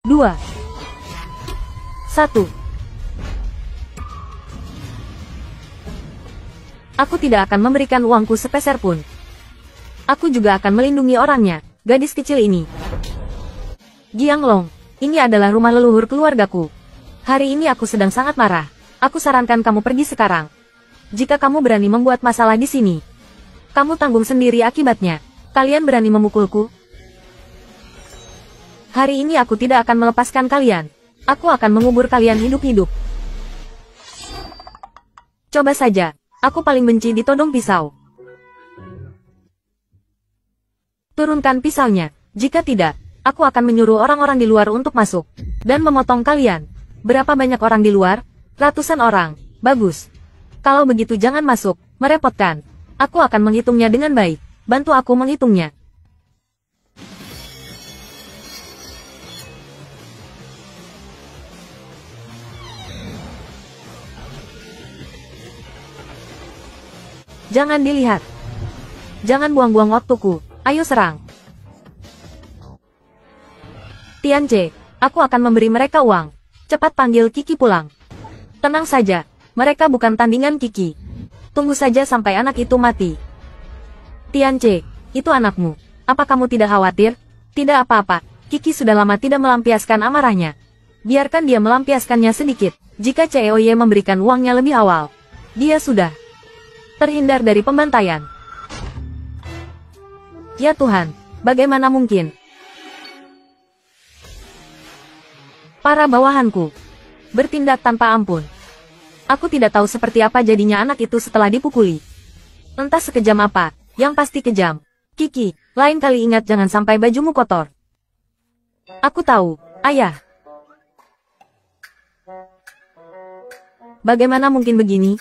2, 1. Aku tidak akan memberikan uangku sepeser pun. Aku juga akan melindungi orangnya, gadis kecil ini. Gianglong, ini adalah rumah leluhur keluargaku. Hari ini aku sedang sangat marah. Aku sarankan kamu pergi sekarang. Jika kamu berani membuat masalah di sini, kamu tanggung sendiri akibatnya. Kalian berani memukulku? Hari ini aku tidak akan melepaskan kalian. Aku akan mengubur kalian hidup-hidup. Coba saja. Aku paling benci ditodong pisau. Turunkan pisaunya. Jika tidak, aku akan menyuruh orang-orang di luar untuk masuk dan memotong kalian. Berapa banyak orang di luar? Ratusan orang. Bagus. Kalau begitu jangan masuk, merepotkan. Aku akan menghitungnya dengan baik. Bantu aku menghitungnya. Jangan dilihat. Jangan buang-buang waktuku. Ayo serang. Tianche, aku akan memberi mereka uang. Cepat panggil Kiki pulang. Tenang saja, mereka bukan tandingan Kiki. Tunggu saja sampai anak itu mati. Tianche, itu anakmu. Apa kamu tidak khawatir? Tidak apa-apa, Kiki sudah lama tidak melampiaskan amarahnya. Biarkan dia melampiaskannya sedikit. Jika Ceoye memberikan uangnya lebih awal, dia sudah terhindar dari pembantaian. Ya Tuhan, bagaimana mungkin? Para bawahanku bertindak tanpa ampun. Aku tidak tahu seperti apa jadinya anak itu setelah dipukuli. Entah sekejam apa, yang pasti kejam. Kiki, lain kali ingat jangan sampai bajumu kotor. Aku tahu, ayah. Bagaimana mungkin begini?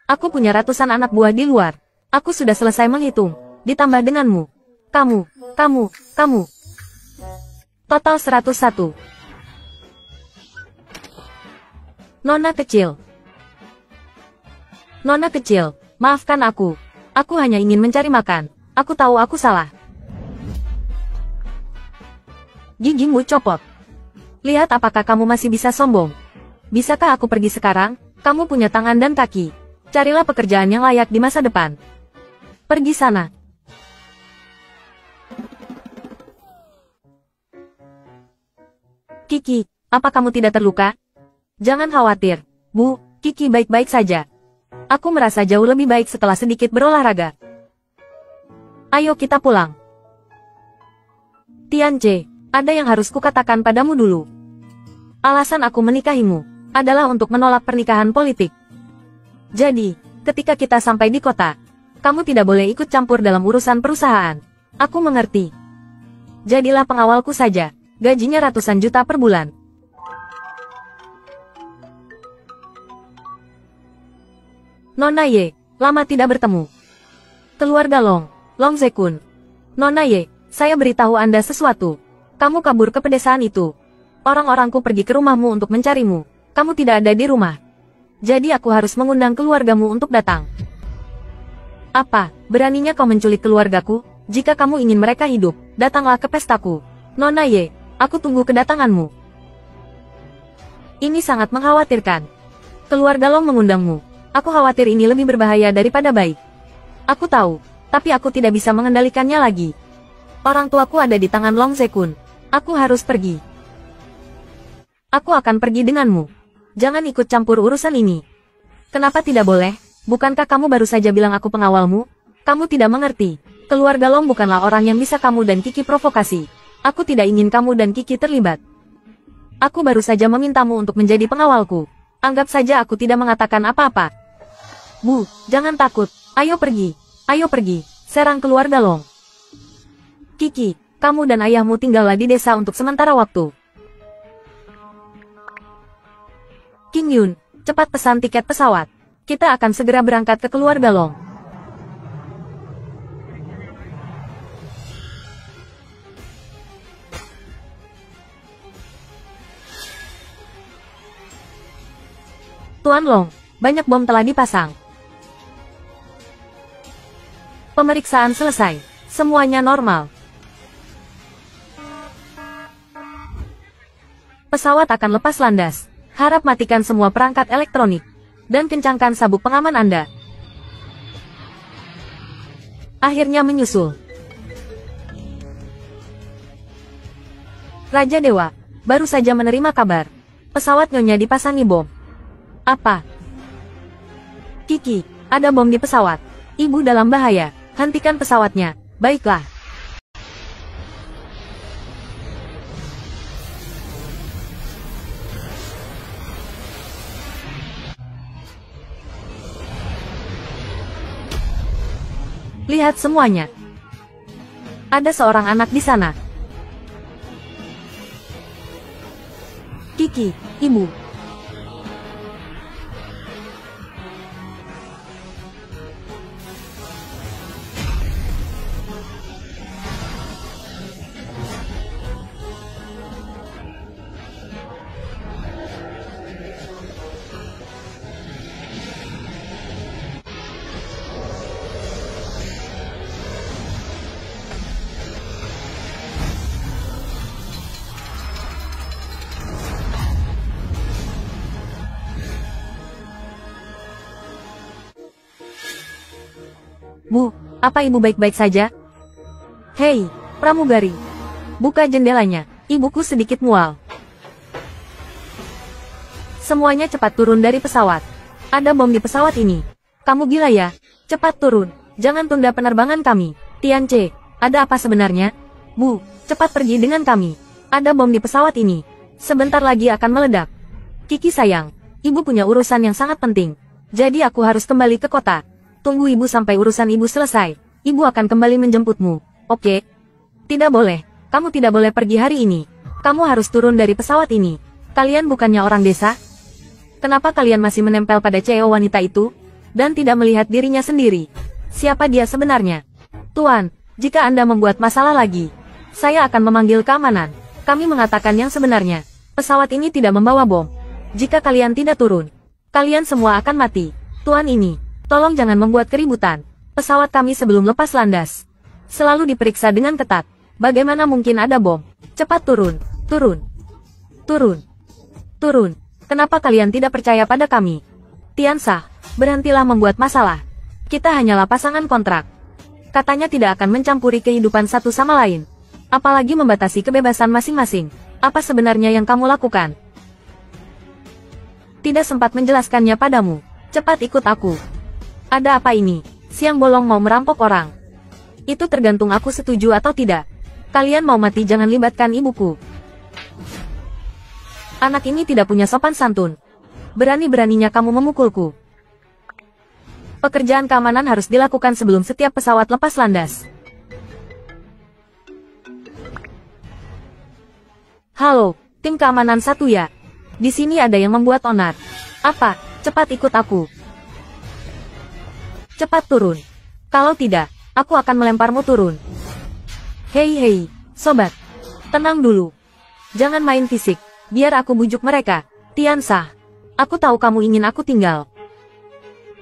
Aku punya ratusan anak buah di luar. Aku sudah selesai menghitung. Ditambah denganmu. Kamu. Total 101. Nona kecil, maafkan aku. Aku hanya ingin mencari makan. Aku tahu aku salah. Gigimu copot. Lihat apakah kamu masih bisa sombong. Bisakah aku pergi sekarang? Kamu punya tangan dan kaki. Carilah pekerjaan yang layak di masa depan. Pergi sana. Kiki, apa kamu tidak terluka? Jangan khawatir, Bu, Kiki baik-baik saja. Aku merasa jauh lebih baik setelah sedikit berolahraga. Ayo kita pulang. Tianche, ada yang harus kukatakan padamu dulu. Alasan aku menikahimu adalah untuk menolak pernikahan politik. Jadi, ketika kita sampai di kota, kamu tidak boleh ikut campur dalam urusan perusahaan. Aku mengerti. Jadilah pengawalku saja. Gajinya ratusan juta per bulan. Nona Ye, lama tidak bertemu. Keluarga Long Zekun. Nona Ye, saya beritahu Anda sesuatu. Kamu kabur ke pedesaan itu. Orang-orangku pergi ke rumahmu untuk mencarimu. Kamu tidak ada di rumah. Jadi aku harus mengundang keluargamu untuk datang. Apa, beraninya kau menculik keluargaku? Jika kamu ingin mereka hidup, datanglah ke pestaku. Nona Ye, aku tunggu kedatanganmu. Ini sangat mengkhawatirkan. Keluarga Long mengundangmu. Aku khawatir ini lebih berbahaya daripada baik. Aku tahu, tapi aku tidak bisa mengendalikannya lagi. Orang tuaku ada di tangan Long Zekun. Aku harus pergi. Aku akan pergi denganmu. Jangan ikut campur urusan ini. Kenapa tidak boleh? Bukankah kamu baru saja bilang aku pengawalmu? Kamu tidak mengerti. Keluarga Long bukanlah orang yang bisa kamu dan Kiki provokasi. Aku tidak ingin kamu dan Kiki terlibat. Aku baru saja memintamu untuk menjadi pengawalku. Anggap saja aku tidak mengatakan apa-apa. Bu, jangan takut. Ayo pergi. Ayo pergi. Serang keluarga Long. Kiki, kamu dan ayahmu tinggallah di desa untuk sementara waktu. King Yun, cepat pesan tiket pesawat. Kita akan segera berangkat ke keluarga Long. Tuan Long, banyak bom telah dipasang. Pemeriksaan selesai. Semuanya normal. Pesawat akan lepas landas. Harap matikan semua perangkat elektronik. Dan kencangkan sabuk pengaman Anda. Akhirnya menyusul. Raja Dewa, baru saja menerima kabar. Pesawat Nyonya dipasangi bom. Apa? Kiki, ada bom di pesawat. Ibu dalam bahaya. Hentikan pesawatnya. Baiklah. Lihat semuanya. Ada seorang anak di sana. Kiki, ibu. Bu, apa ibu baik-baik saja? Hei, pramugari. Buka jendelanya, ibuku sedikit mual. Semuanya cepat turun dari pesawat. Ada bom di pesawat ini. Kamu gila ya? Cepat turun, jangan tunda penerbangan kami. Tianche, ada apa sebenarnya? Bu, cepat pergi dengan kami. Ada bom di pesawat ini. Sebentar lagi akan meledak. Kiki sayang, ibu punya urusan yang sangat penting. Jadi aku harus kembali ke kota. Tunggu ibu sampai urusan ibu selesai. Ibu akan kembali menjemputmu. Oke? Tidak boleh. Kamu tidak boleh pergi hari ini. Kamu harus turun dari pesawat ini. Kalian bukannya orang desa? Kenapa kalian masih menempel pada CEO wanita itu? Dan tidak melihat dirinya sendiri? Siapa dia sebenarnya? Tuan, jika Anda membuat masalah lagi, saya akan memanggil keamanan. Kami mengatakan yang sebenarnya. Pesawat ini tidak membawa bom. Jika kalian tidak turun, kalian semua akan mati. Tuan ini. Tolong jangan membuat keributan. Pesawat kami sebelum lepas landas selalu diperiksa dengan ketat. Bagaimana mungkin ada bom? Cepat turun, turun, turun, turun. Kenapa kalian tidak percaya pada kami? Tiansa, berhentilah membuat masalah. Kita hanyalah pasangan kontrak. Katanya tidak akan mencampuri kehidupan satu sama lain. Apalagi membatasi kebebasan masing-masing. Apa sebenarnya yang kamu lakukan? Tidak sempat menjelaskannya padamu. Cepat ikut aku. Ada apa ini? Siang bolong mau merampok orang. Itu tergantung aku setuju atau tidak. Kalian mau mati jangan libatkan ibuku. Anak ini tidak punya sopan santun. Berani-beraninya kamu memukulku. Pekerjaan keamanan harus dilakukan sebelum setiap pesawat lepas landas. Halo, tim keamanan 1 ya. Di sini ada yang membuat onar. Apa? Cepat ikut aku. Cepat turun. Kalau tidak, aku akan melemparmu turun. Hei, sobat. Tenang dulu. Jangan main fisik. Biar aku bujuk mereka. Tiansa. Aku tahu kamu ingin aku tinggal.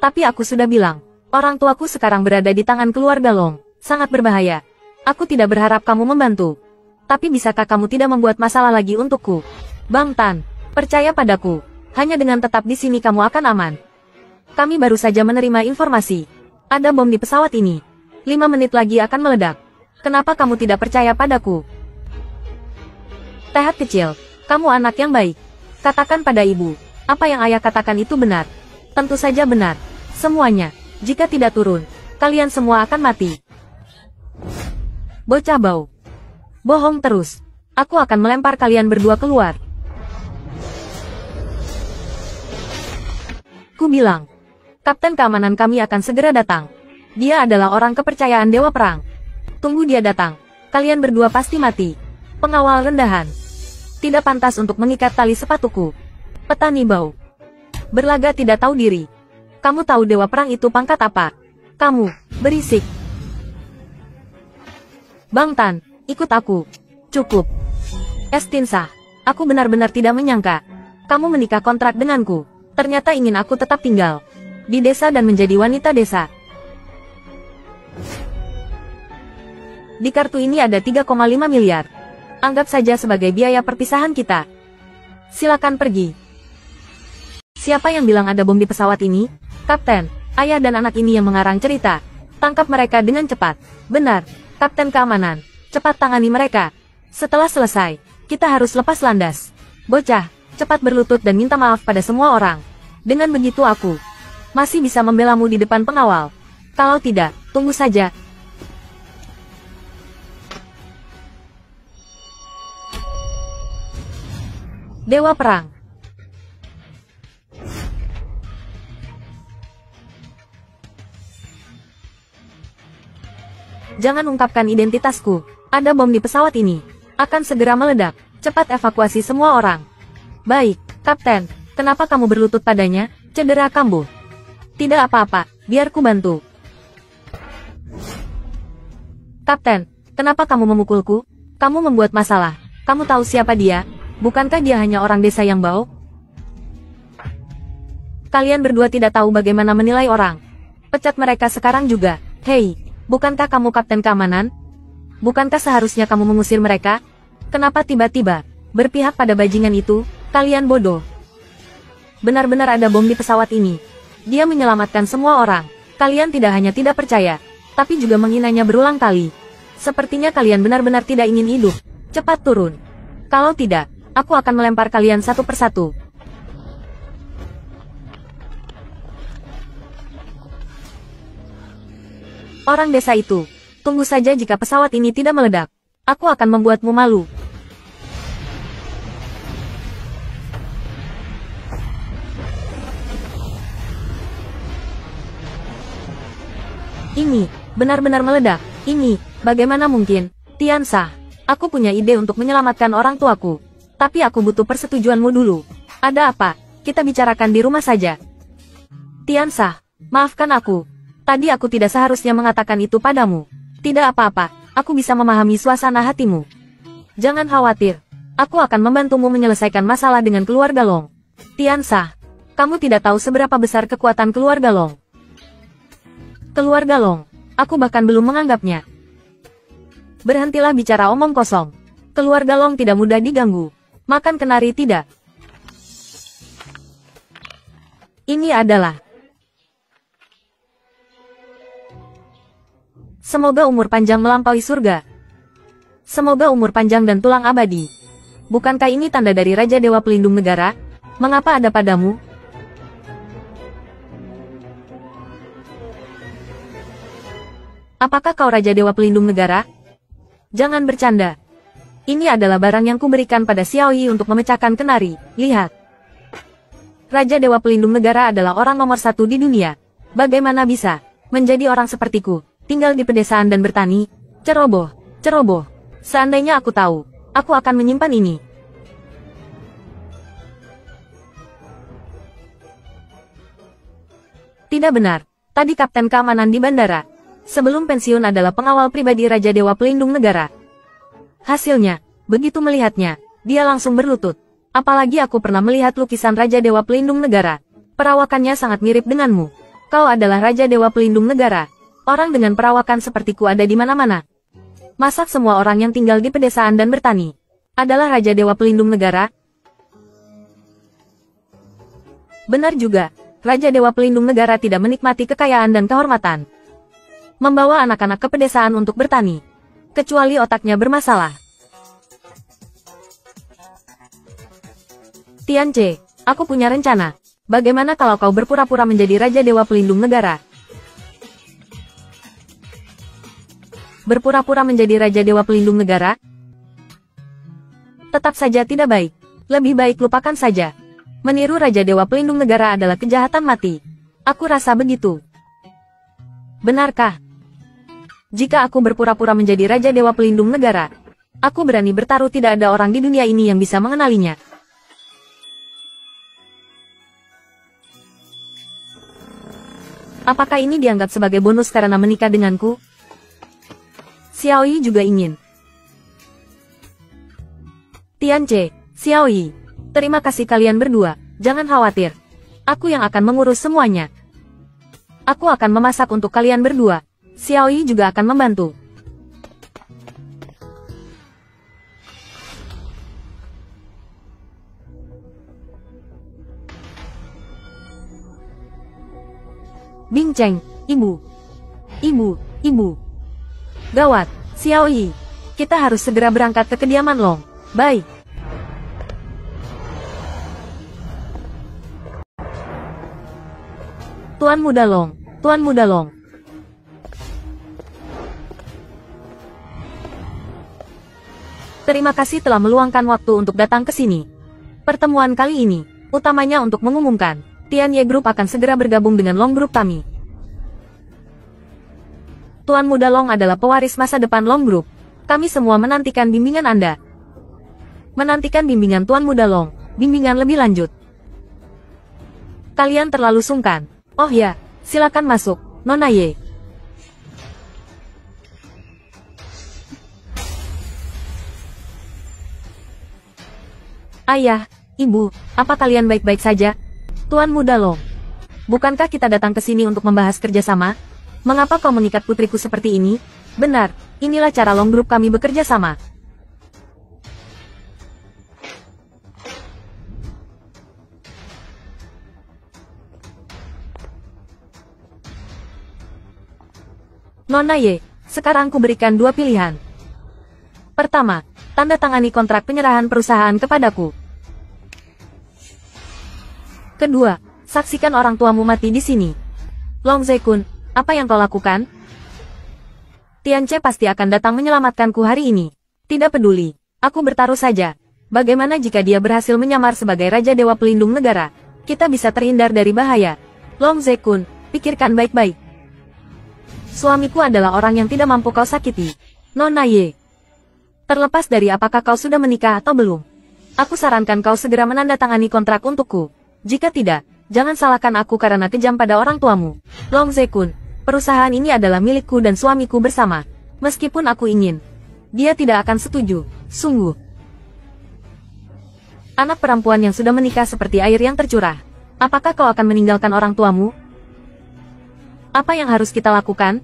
Tapi aku sudah bilang, orang tuaku sekarang berada di tangan keluarga Long. Sangat berbahaya. Aku tidak berharap kamu membantu. Tapi bisakah kamu tidak membuat masalah lagi untukku? Bang Tan, percaya padaku. Hanya dengan tetap di sini kamu akan aman. Kami baru saja menerima informasi. Ada bom di pesawat ini. 5 menit lagi akan meledak. Kenapa kamu tidak percaya padaku? Tehat kecil, kamu anak yang baik. Katakan pada ibu, apa yang ayah katakan itu benar. Tentu saja benar. Semuanya. Jika tidak turun, kalian semua akan mati. Bocah bau. Bohong terus. Aku akan melempar kalian berdua keluar. Ku bilang. Kapten keamanan kami akan segera datang. Dia adalah orang kepercayaan Dewa Perang. Tunggu dia datang. Kalian berdua pasti mati. Pengawal rendahan. Tidak pantas untuk mengikat tali sepatuku. Petani bau. Berlaga tidak tahu diri. Kamu tahu Dewa Perang itu pangkat apa? Kamu, berisik. Bang Tan, ikut aku. Cukup. Estinsa, aku benar-benar tidak menyangka. Kamu menikah kontrak denganku. Ternyata ingin aku tetap tinggal di desa dan menjadi wanita desa. Di kartu ini ada 3,5 miliar. Anggap saja sebagai biaya perpisahan kita. Silakan pergi. Siapa yang bilang ada bom di pesawat ini? Kapten, ayah dan anak ini yang mengarang cerita. Tangkap mereka dengan cepat. Benar, Kapten Keamanan. Cepat tangani mereka. Setelah selesai, kita harus lepas landas. Bocah, cepat berlutut dan minta maaf pada semua orang. Dengan begitu aku masih bisa membelamu di depan pengawal. Kalau tidak, tunggu saja. Dewa Perang. Jangan ungkapkan identitasku. Ada bom di pesawat ini. Akan segera meledak. Cepat evakuasi semua orang. Baik, Kapten. Kenapa kamu berlutut padanya? Cedera kambuh. Tidak apa-apa, biar ku bantu. Kapten, kenapa kamu memukulku? Kamu membuat masalah. Kamu tahu siapa dia? Bukankah dia hanya orang desa yang bau? Kalian berdua tidak tahu bagaimana menilai orang. Pecat mereka sekarang juga. Hei, bukankah kamu Kapten Keamanan? Bukankah seharusnya kamu mengusir mereka? Kenapa tiba-tiba berpihak pada bajingan itu? Kalian bodoh. Benar-benar ada bom di pesawat ini. Dia menyelamatkan semua orang. Kalian tidak hanya tidak percaya, tapi juga menghinanya berulang kali. Sepertinya kalian benar-benar tidak ingin hidup. Cepat turun. Kalau tidak, aku akan melempar kalian satu persatu. Orang desa itu, tunggu saja jika pesawat ini tidak meledak. Aku akan membuatmu malu. Ini, benar-benar meledak. Ini, bagaimana mungkin? Tiansa, aku punya ide untuk menyelamatkan orang tuaku. Tapi aku butuh persetujuanmu dulu. Ada apa? Kita bicarakan di rumah saja. Tiansa, maafkan aku. Tadi aku tidak seharusnya mengatakan itu padamu. Tidak apa-apa, aku bisa memahami suasana hatimu. Jangan khawatir. Aku akan membantumu menyelesaikan masalah dengan keluarga Long. Tiansa, kamu tidak tahu seberapa besar kekuatan keluarga Long. Keluarga Long, aku bahkan belum menganggapnya. Berhentilah bicara omong kosong. Keluarga Long tidak mudah diganggu. Makan kenari tidak. Ini adalah. Semoga umur panjang melampaui surga. Semoga umur panjang dan tulang abadi. Bukankah ini tanda dari Raja Dewa Pelindung Negara? Mengapa ada padamu? Apakah kau Raja Dewa Pelindung Negara? Jangan bercanda. Ini adalah barang yang kuberikan pada Xiaoyi untuk memecahkan kenari. Lihat. Raja Dewa Pelindung Negara adalah orang nomor 1 di dunia. Bagaimana bisa menjadi orang sepertiku, tinggal di pedesaan dan bertani? Ceroboh, ceroboh. Seandainya aku tahu, aku akan menyimpan ini. Tidak benar. Tadi Kapten Keamanan di bandara. Sebelum pensiun adalah pengawal pribadi Raja Dewa Pelindung Negara. Hasilnya, begitu melihatnya, dia langsung berlutut. Apalagi aku pernah melihat lukisan Raja Dewa Pelindung Negara. Perawakannya sangat mirip denganmu. Kau adalah Raja Dewa Pelindung Negara. Orang dengan perawakan sepertiku ada di mana-mana. Masak semua orang yang tinggal di pedesaan dan bertani adalah Raja Dewa Pelindung Negara? Benar juga, Raja Dewa Pelindung Negara tidak menikmati kekayaan dan kehormatan. Membawa anak-anak ke pedesaan untuk bertani. Kecuali otaknya bermasalah. Tianche, aku punya rencana. Bagaimana kalau kau berpura-pura menjadi Raja Dewa Pelindung Negara? Berpura-pura menjadi Raja Dewa Pelindung Negara? Tetap saja tidak baik. Lebih baik lupakan saja. Meniru Raja Dewa Pelindung Negara adalah kejahatan mati. Aku rasa begitu. Benarkah? Jika aku berpura-pura menjadi Raja Dewa Pelindung Negara, aku berani bertaruh tidak ada orang di dunia ini yang bisa mengenalinya. Apakah ini dianggap sebagai bonus karena menikah denganku? Xiaoyi juga ingin. Tianche, Xiaoyi, terima kasih kalian berdua, jangan khawatir. Aku yang akan mengurus semuanya. Aku akan memasak untuk kalian berdua. Xiaoyi juga akan membantu. Bing Cheng, ibu. Ibu, ibu. Gawat, Xiao Yi. Kita harus segera berangkat ke kediaman Long. Baik. Tuan Muda Long, Tuan Muda Long. Terima kasih telah meluangkan waktu untuk datang ke sini. Pertemuan kali ini, utamanya untuk mengumumkan, Tianye Group akan segera bergabung dengan Long Group kami. Tuan Muda Long adalah pewaris masa depan Long Group. Kami semua menantikan bimbingan Anda. Menantikan bimbingan Tuan Muda Long, bimbingan lebih lanjut. Kalian terlalu sungkan. Oh ya, silakan masuk, Nona Ye. Ayah, Ibu, apa kalian baik-baik saja? Tuan Muda Long, bukankah kita datang ke sini untuk membahas kerjasama? Mengapa kau mengikat putriku seperti ini? Benar, inilah cara Long Group kami bekerja sama. Nona Ye, sekarang ku berikan dua pilihan. Pertama, tanda tangani kontrak penyerahan perusahaan kepadaku. Kedua, saksikan orang tuamu mati di sini. Long Zekun, apa yang kau lakukan? Tianche pasti akan datang menyelamatkanku hari ini. Tidak peduli, aku bertaruh saja. Bagaimana jika dia berhasil menyamar sebagai Raja Dewa Pelindung Negara? Kita bisa terhindar dari bahaya. Long Zekun, pikirkan baik-baik. Suamiku adalah orang yang tidak mampu kau sakiti. Nona Ye. Terlepas dari apakah kau sudah menikah atau belum, aku sarankan kau segera menandatangani kontrak untukku. Jika tidak, jangan salahkan aku karena kejam pada orang tuamu. Long Zekun, perusahaan ini adalah milikku dan suamiku bersama. Meskipun aku ingin, dia tidak akan setuju. Sungguh. Anak perempuan yang sudah menikah seperti air yang tercurah. Apakah kau akan meninggalkan orang tuamu? Apa yang harus kita lakukan?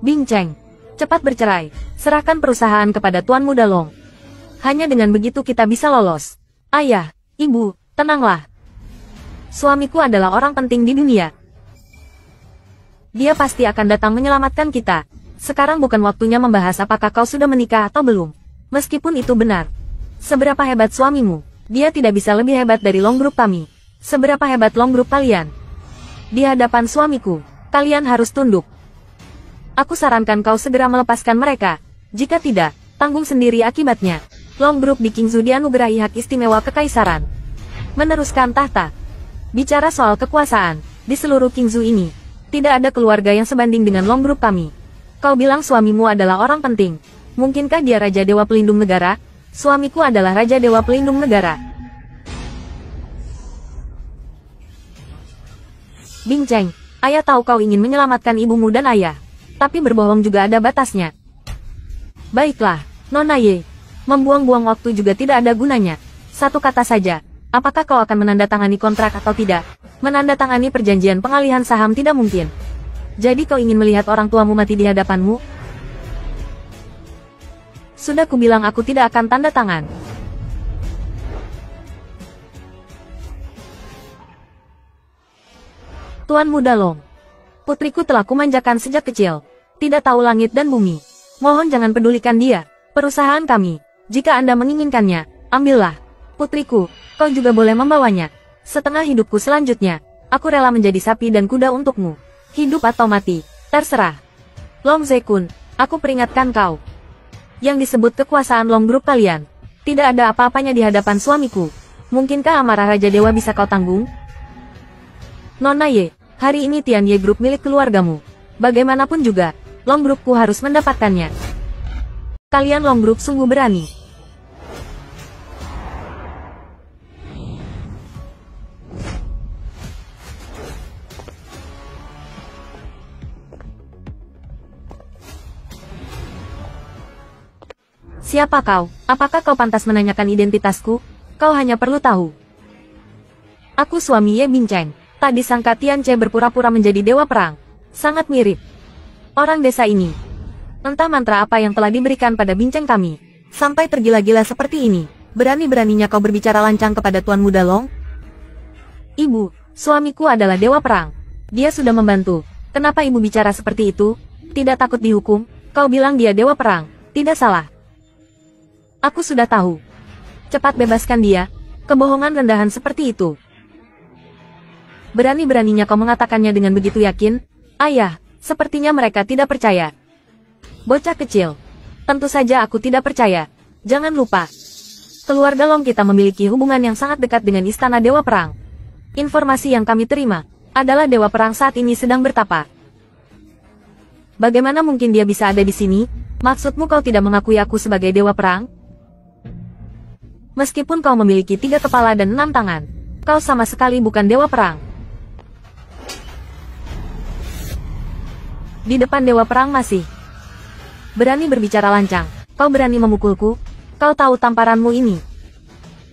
Bing Cheng, cepat bercerai. Serahkan perusahaan kepada Tuan Muda Long. Hanya dengan begitu kita bisa lolos. Ayah, Ibu, tenanglah. Suamiku adalah orang penting di dunia. Dia pasti akan datang menyelamatkan kita. Sekarang bukan waktunya membahas apakah kau sudah menikah atau belum. Meskipun itu benar. Seberapa hebat suamimu, dia tidak bisa lebih hebat dari Long Group kami. Seberapa hebat Long Group kalian? Di hadapan suamiku, kalian harus tunduk. Aku sarankan kau segera melepaskan mereka. Jika tidak, tanggung sendiri akibatnya. Long Group di Qingzhou dianugerahi hak istimewa kekaisaran. Meneruskan tahta. Bicara soal kekuasaan, di seluruh Qingzhou ini, tidak ada keluarga yang sebanding dengan Long Group kami. Kau bilang suamimu adalah orang penting. Mungkinkah dia Raja Dewa Pelindung Negara? Suamiku adalah Raja Dewa Pelindung Negara. Bing Cheng, ayah tahu kau ingin menyelamatkan ibumu dan ayah. Tapi berbohong juga ada batasnya. Baiklah, Nona Ye. Membuang-buang waktu juga tidak ada gunanya. Satu kata saja, apakah kau akan menandatangani kontrak atau tidak? Menandatangani perjanjian pengalihan saham tidak mungkin. Jadi kau ingin melihat orang tuamu mati di hadapanmu? Sudah kubilang aku tidak akan tanda tangan. Tuan Muda Long, putriku telah kumanjakan sejak kecil. Tidak tahu langit dan bumi. Mohon jangan pedulikan dia. Perusahaan kami. Jika Anda menginginkannya, ambillah. Putriku, kau juga boleh membawanya. Setengah hidupku selanjutnya, aku rela menjadi sapi dan kuda untukmu. Hidup atau mati, terserah. Long Zekun, aku peringatkan kau. Yang disebut kekuasaan Long Group kalian, tidak ada apa-apanya di hadapan suamiku. Mungkinkah amarah Raja Dewa bisa kau tanggung? Nona Ye, hari ini Tianye Group milik keluargamu. Bagaimanapun juga, Long Groupku harus mendapatkannya. Kalian Long Group sungguh berani. Siapa kau? Apakah kau pantas menanyakan identitasku? Kau hanya perlu tahu. Aku suami Ye Bing Cheng. Tak disangka Tianche berpura-pura menjadi dewa perang. Sangat mirip. Orang desa ini. Entah mantra apa yang telah diberikan pada Bing Cheng kami. Sampai tergila-gila seperti ini. Berani-beraninya kau berbicara lancang kepada Tuan Muda Long? Ibu, Suamiku adalah dewa perang. Dia sudah membantu. Kenapa ibu bicara seperti itu? Tidak takut dihukum? Kau bilang dia dewa perang. Tidak salah. Aku sudah tahu. Cepat bebaskan dia. Kebohongan rendahan seperti itu. Berani-beraninya kau mengatakannya dengan begitu yakin? Ayah, sepertinya mereka tidak percaya. Bocah kecil. Tentu saja aku tidak percaya. Jangan lupa. Keluarga Long kita memiliki hubungan yang sangat dekat dengan Istana Dewa Perang. Informasi yang kami terima adalah Dewa Perang saat ini sedang bertapa. Bagaimana mungkin dia bisa ada di sini? Maksudmu kau tidak mengakui aku sebagai Dewa Perang? Meskipun kau memiliki 3 kepala dan 6 tangan, kau sama sekali bukan Dewa Perang. Di depan Dewa Perang masih berani berbicara lancang. Kau berani memukulku? Kau tahu tamparanmu ini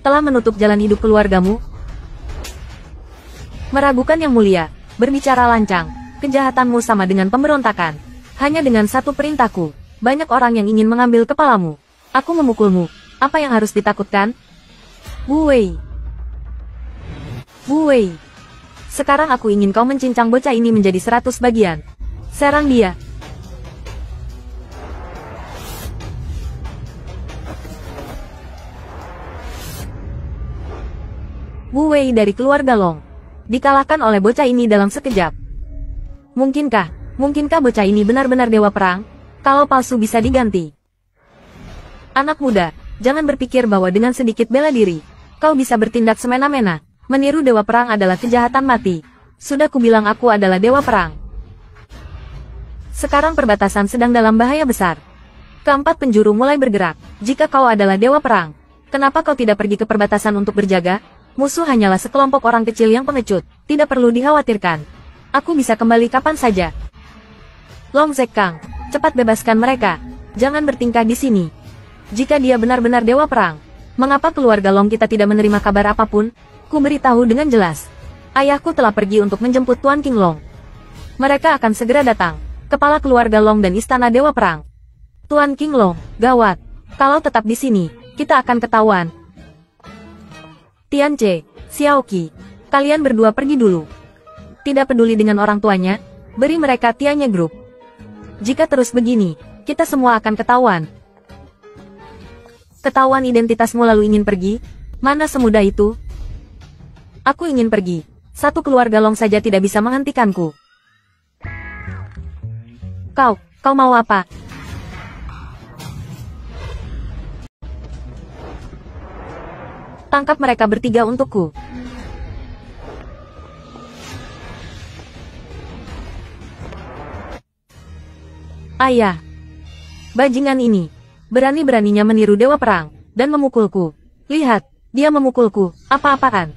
telah menutup jalan hidup keluargamu? Meragukan yang mulia, berbicara lancang, kejahatanmu sama dengan pemberontakan. Hanya dengan satu perintahku, banyak orang yang ingin mengambil kepalamu. Aku memukulmu. Apa yang harus ditakutkan? Wu Wei. Wu Wei. Sekarang aku ingin kau mencincang bocah ini menjadi 100 bagian. Serang dia. Wu Wei dari keluarga Long dikalahkan oleh bocah ini dalam sekejap. Mungkinkah bocah ini benar-benar dewa perang? Kalau palsu bisa diganti. Anak muda, jangan berpikir bahwa dengan sedikit bela diri, kau bisa bertindak semena-mena. Meniru dewa perang adalah kejahatan mati. Sudah kubilang aku adalah dewa perang. Sekarang perbatasan sedang dalam bahaya besar. Keempat penjuru mulai bergerak. Jika kau adalah dewa perang, kenapa kau tidak pergi ke perbatasan untuk berjaga? Musuh hanyalah sekelompok orang kecil yang pengecut, tidak perlu dikhawatirkan. Aku bisa kembali kapan saja. Long Zekang, cepat bebaskan mereka. Jangan bertingkah di sini. Jika dia benar-benar dewa perang, mengapa keluarga Long kita tidak menerima kabar apapun? Ku beritahu dengan jelas. Ayahku telah pergi untuk menjemput Tuan King Long. Mereka akan segera datang. Kepala keluarga Long dan Istana Dewa Perang. Tuan King Long, gawat. Kalau tetap di sini, kita akan ketahuan. Tianche, Xiaoqi, kalian berdua pergi dulu. Tidak peduli dengan orang tuanya, beri mereka Tianche Group. Jika terus begini, kita semua akan ketahuan. Ketahuan identitasmu lalu ingin pergi? Mana semudah itu? Aku ingin pergi. Satu keluarga Long saja tidak bisa menghentikanku. Kau mau apa? Tangkap mereka bertiga untukku. Ayah. Bajingan ini. Berani-beraninya meniru dewa perang, dan memukulku. Lihat, dia memukulku. Apa-apaan?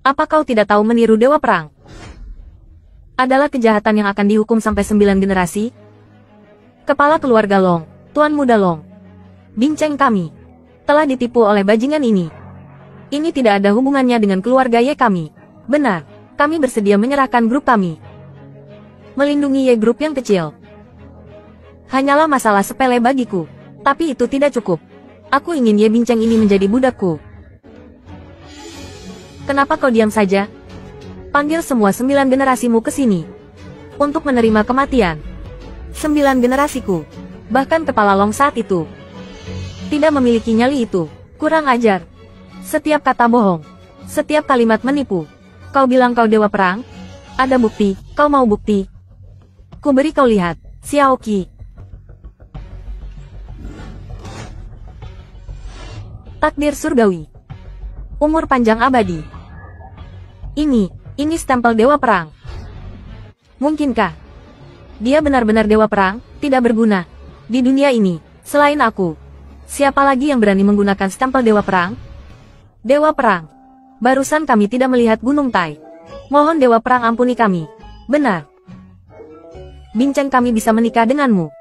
Apa kau tidak tahu meniru dewa perang adalah kejahatan yang akan dihukum sampai 9 generasi? Kepala keluarga Long, Tuan Muda Long, bincang kami telah ditipu oleh bajingan ini. Ini tidak ada hubungannya dengan keluarga Ye kami. Benar, kami bersedia menyerahkan grup kami. Melindungi Ye grup yang kecil hanyalah masalah sepele bagiku. Tapi itu tidak cukup. Aku ingin Ye Bincang ini menjadi budakku. Kenapa kau diam saja? Panggil semua 9 generasimu ke sini untuk menerima kematian. 9 generasiku, bahkan kepala Long saat itu tidak memiliki nyali itu. Kurang ajar. Setiap kata bohong, setiap kalimat menipu. Kau bilang kau dewa perang? Ada bukti? Kau mau bukti? Ku beri kau lihat, Xiaoqi. Takdir surgawi. Umur panjang abadi. Ini stempel dewa perang. Mungkinkah dia benar-benar dewa perang? Tidak berguna di dunia ini, selain aku. Siapa lagi yang berani menggunakan stempel dewa perang? Dewa perang. Barusan kami tidak melihat Gunung Tai. Mohon dewa perang ampuni kami. Benar. Bincang kami bisa menikah denganmu.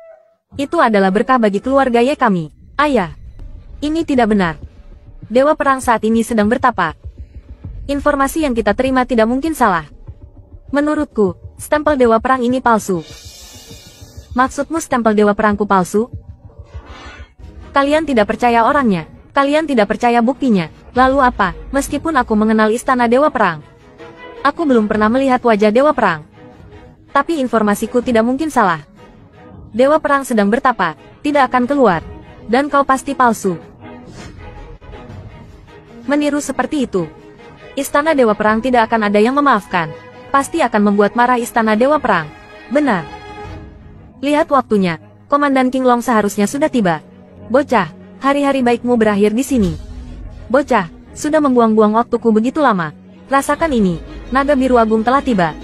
Itu adalah berkah bagi keluarga Ye kami. Ayah, ini tidak benar. Dewa perang saat ini sedang bertapa. Informasi yang kita terima tidak mungkin salah. Menurutku, stempel dewa perang ini palsu. Maksudmu stempel dewa perangku palsu? Kalian tidak percaya orangnya. Kalian tidak percaya buktinya. Lalu apa, meskipun aku mengenal istana dewa perang? Aku belum pernah melihat wajah Dewa Perang. Tapi informasiku tidak mungkin salah. Dewa Perang sedang bertapa, tidak akan keluar. Dan kau pasti palsu. Meniru seperti itu. Istana Dewa Perang tidak akan ada yang memaafkan. Pasti akan membuat marah Istana Dewa Perang. Benar. Lihat waktunya. Komandan King Long seharusnya sudah tiba. Bocah, hari-hari baikmu berakhir di sini. Bocah, sudah membuang-buang waktuku begitu lama. Rasakan ini. Naga biru agung telah tiba.